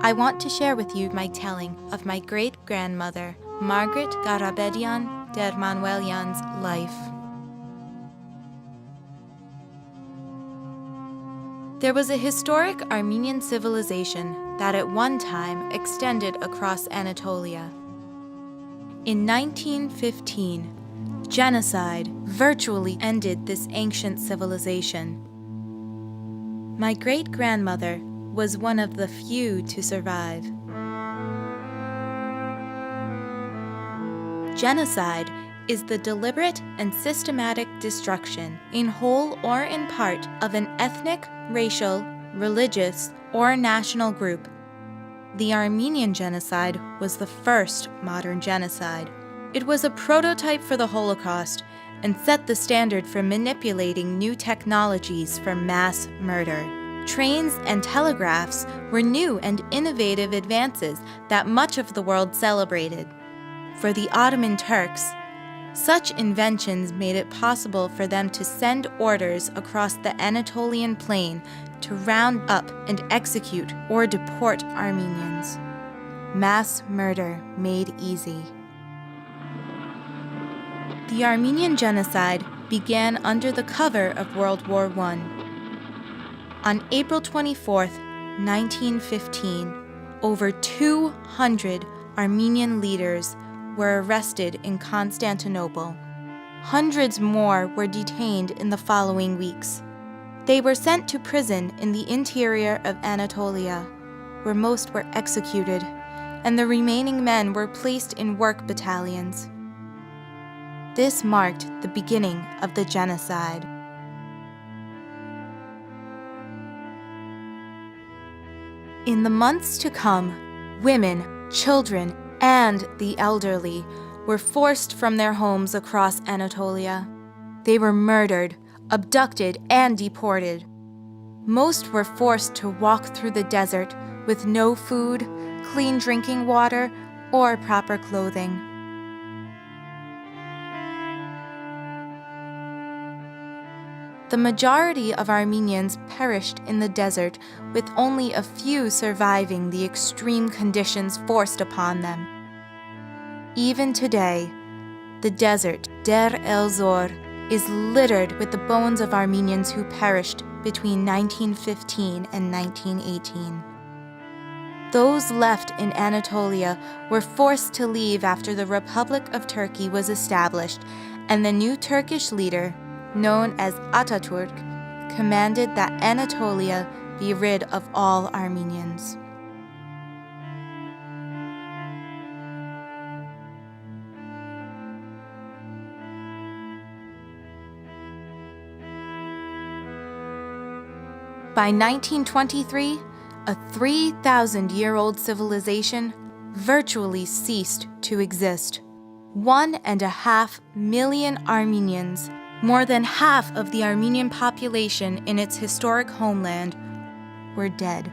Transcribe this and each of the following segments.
I want to share with you my telling of my great-grandmother, Margaret Garabedian der Manuelian's life. There was a historic Armenian civilization that at one time extended across Anatolia. In 1915, genocide virtually ended this ancient civilization. My great-grandmother was one of the few to survive. Genocide is the deliberate and systematic destruction, in whole or in part, of an ethnic, racial, religious, or national group. The Armenian genocide was the first modern genocide. It was a prototype for the Holocaust and set the standard for manipulating new technologies for mass murder. Trains and telegraphs were new and innovative advances that much of the world celebrated. For the Ottoman Turks, such inventions made it possible for them to send orders across the Anatolian plain to round up and execute or deport Armenians. Mass murder made easy. The Armenian genocide began under the cover of World War I. On April 24, 1915, over 200 Armenian leaders were arrested in Constantinople. Hundreds more were detained in the following weeks. They were sent to prison in the interior of Anatolia, where most were executed, and the remaining men were placed in work battalions. This marked the beginning of the genocide. In the months to come, women, children, and the elderly were forced from their homes across Anatolia. They were murdered, abducted, and deported. Most were forced to walk through the desert with no food, clean drinking water, or proper clothing. The majority of Armenians perished in the desert, with only a few surviving the extreme conditions forced upon them. Even today, the desert, Der el-Zor, is littered with the bones of Armenians who perished between 1915 and 1918. Those left in Anatolia were forced to leave after the Republic of Turkey was established, and the new Turkish leader, known as Ataturk, commanded that Anatolia be rid of all Armenians. By 1923, a 3,000-year-old civilization virtually ceased to exist. 1.5 million Armenians, more than half of the Armenian population in its historic homeland, were dead.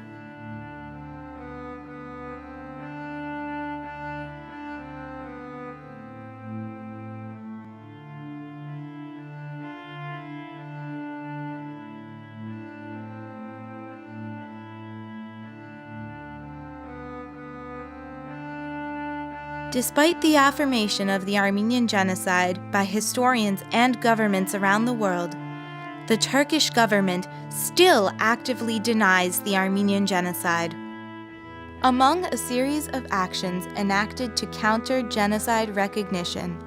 Despite the affirmation of the Armenian genocide by historians and governments around the world, the Turkish government still actively denies the Armenian genocide. Among a series of actions enacted to counter genocide recognition,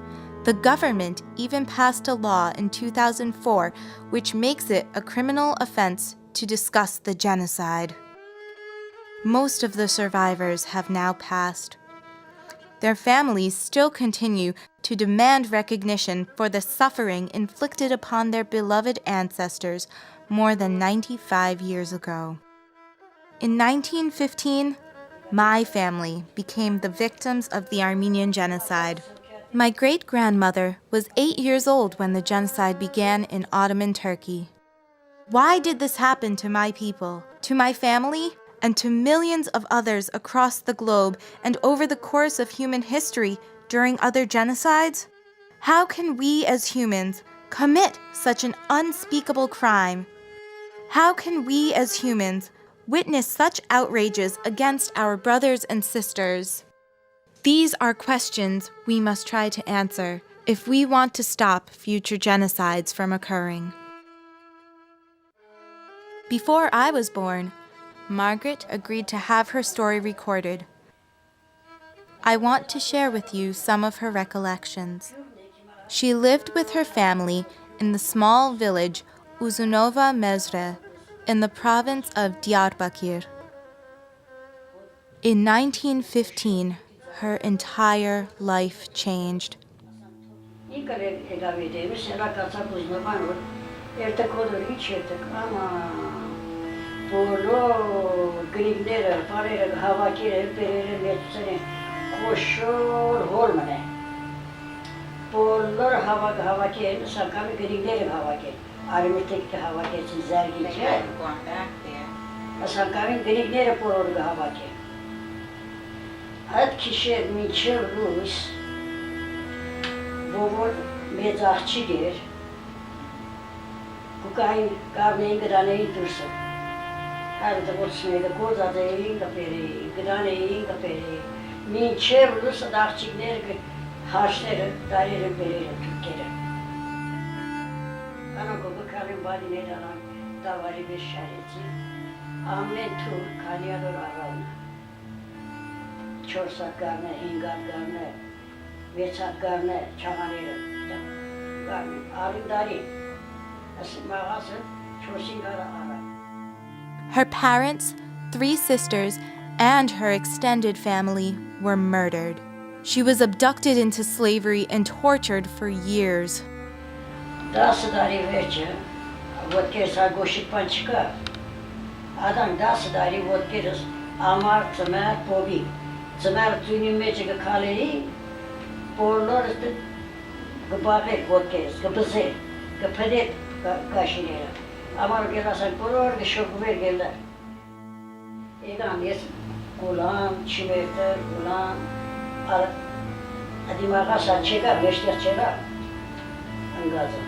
the government even passed a law in 2004 which makes it a criminal offense to discuss the genocide. Most of the survivors have now passed. Their families still continue to demand recognition for the suffering inflicted upon their beloved ancestors more than 95 years ago. In 1915, my family became the victims of the Armenian genocide. My great-grandmother was 8 years old when the genocide began in Ottoman Turkey. Why did this happen to my people, to my family, and to millions of others across the globe and over the course of human history during other genocides? How can we as humans commit such an unspeakable crime? How can we as humans witness such outrages against our brothers and sisters? These are questions we must try to answer if we want to stop future genocides from occurring. Before I was born, Margaret agreed to have her story recorded. I want to share with you some of her recollections. She lived with her family in the small village Uzunova Mezre in the province of Diyarbakir. In 1915, her entire life changed. Ad kişi minçer Rus, bobol mezahçıdır. Bu kayn karneyi gıdaneyi dursun. Her de bolsuna da koza da yiyin kaperi, gıdaneyi kaperi. Minçer Rus adahçıdır ki harçları daire veririm Türkiye'de. Ana koku kalın badi ne dalan davari bir şareti. Ahmet Tur kaniyador aravna. Çorsak garne, hingat garne, veçak garne, çamanero, garne, arındari, asmağası, çorsingara ara. Her parents, 3 sisters, and her extended family were murdered. She was abducted into slavery and tortured for years. Dasadari veçe, vodkesa goşik pançka. Adam dasadari vodkeres, amar tmer pobi. Zmer tüyünün mecege kaleyi, porlar işte gıbağır vodkes, gıbızı, gıpedet kaşinera. Amar gelasan poror gışokver geller. Egan yes gulam, çimerter gulam, adimağa saçega, beşler çega, angaza.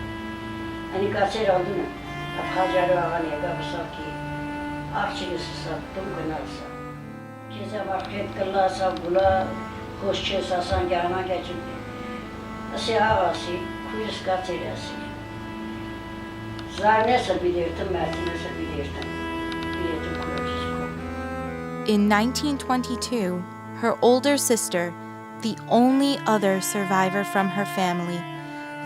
Ani kaser aldın, afhajarı ağanıya gabısaki, akçılısı sattım gınarsa. Keza vakit kalla sabula, hoşçe sasan gana geçirdi. Asi ağası, kuyus katerası. Zar nasıl bilirdim, merti nasıl bilirdim. Bilirdim kuyucusko. In 1922, her older sister, the only other survivor from her family,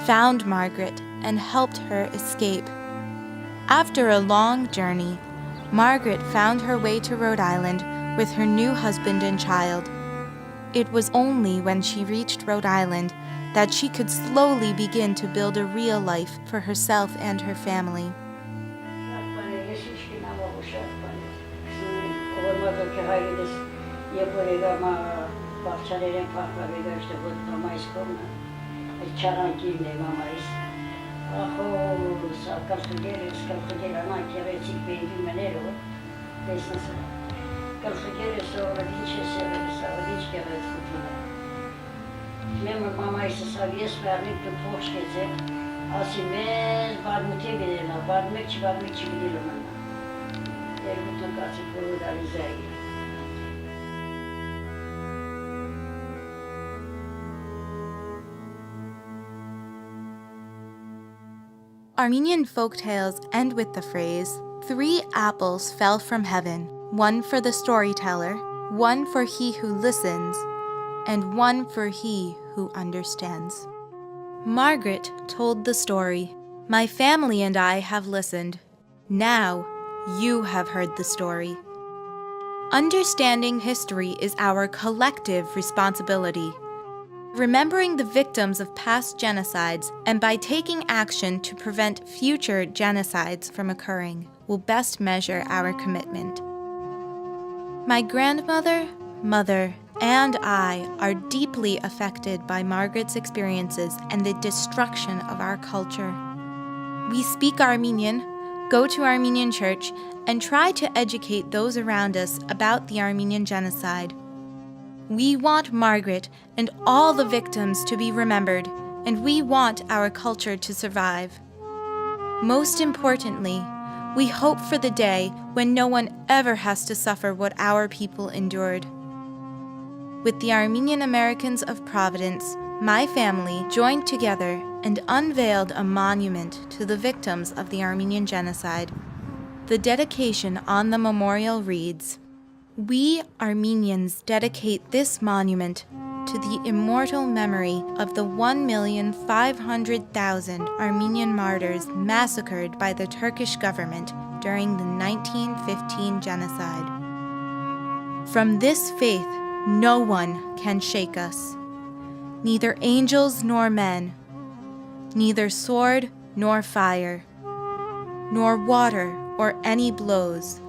found Margaret and helped her escape. After a long journey, Margaret found her way to Rhode Island with her new husband and child. It was only when she reached Rhode Island that she could slowly begin to build a real life for herself and her family. Memur mamaysa saviyes vermek de boş gece. Asimez barmute gidelim, barmekçi gidelim ana. Mutlaka açık da rizayı. Armenian folktales end with the phrase, 3 apples fell from heaven, one for the storyteller, one for he who listens, and one for he who understands. Margaret told the story. My family and I have listened. Now you have heard the story. Understanding history is our collective responsibility. Remembering the victims of past genocides and by taking action to prevent future genocides from occurring will best measure our commitment. My grandmother, mother, and I are deeply affected by Margaret's experiences and the destruction of our culture. We speak Armenian, go to Armenian church, and try to educate those around us about the Armenian genocide. We want Margaret and all the victims to be remembered, and we want our culture to survive. Most importantly, We hope for the day when no one ever has to suffer what our people endured. With the Armenian Americans of Providence, my family joined together and unveiled a monument to the victims of the Armenian Genocide. The dedication on the memorial reads, "We Armenians dedicate this monument to the immortal memory of the 1,500,000 Armenian martyrs massacred by the Turkish government during the 1915 genocide. From this faith, no one can shake us, neither angels nor men, neither sword nor fire, nor water or any blows,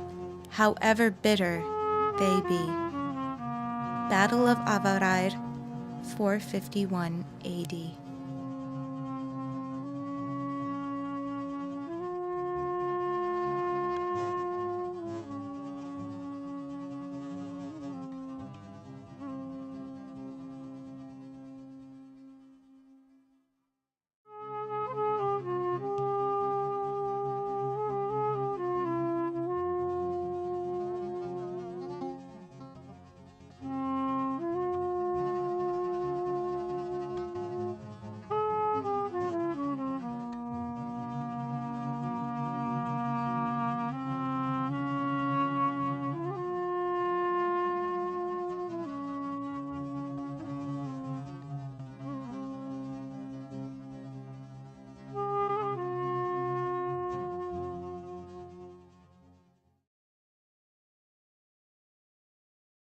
however bitter they be." Battle of Avarayr, 451 AD.